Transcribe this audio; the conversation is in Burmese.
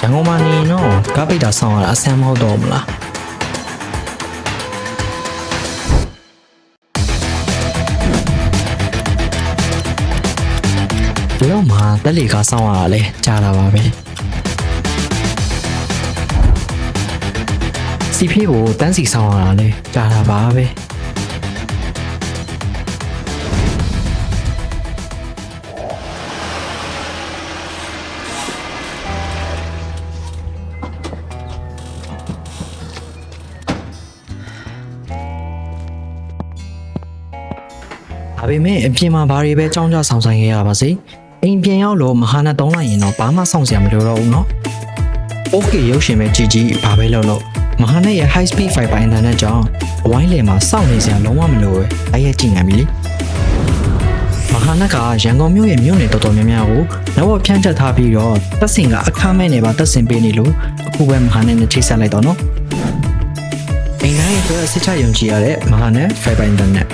ရန်ကုန်မှာနေရင်တော့ကားပိတ်တာဆောင်းရတာအဆန်းမဟုတ်တော့ဘူးလားဘယ်တော့မှတက်လီကားဆောင်းရတာလဲကြားတာပါပဲစီဖေးကိုတန်းစီဆောင်းရတာလဲကြားတာပါပဲဒါပေမဲ့အပြင်မှာဘာတွေပဲကြောင်းကြဆောင်ဆိုင်ခဲ့ရပါစေအိမ်ပြန်ရောက်လို့မဟာနဲ့တုံးလိုက်ရင်တော့ဘာမှစောင့်စရာမလိုတော့ဘူးเนาะ Okay ရုပ်ရှင်ပဲကြည်ဘာပဲလုပ်လို့မဟာနဲ့ရဲ့ high speed fiber internet ကြောင့်အဝိုင်းလေမှာစောင့်နေစရာလုံးဝမလိုပဲအဲ့ရကြည့်နိုင်ပြီလေမဟာနဲ့ကရန်ကုန်မြို့ရဲ့မြို့နယ်တော်တော်များများကိုတော့ဖြန့်ချက်ထားပြီးတော့တက်စင်ကအခမဲ့နဲ့ပါတက်စင်ပေးနေလို့အခုပဲမဟာနဲ့ချိတ်ဆက်လိုက်တော့เนาะအိမ်တိုင်းရဲ့စစ်ချယုံကြည်ရတဲ့မဟာနဲ့ fiber internet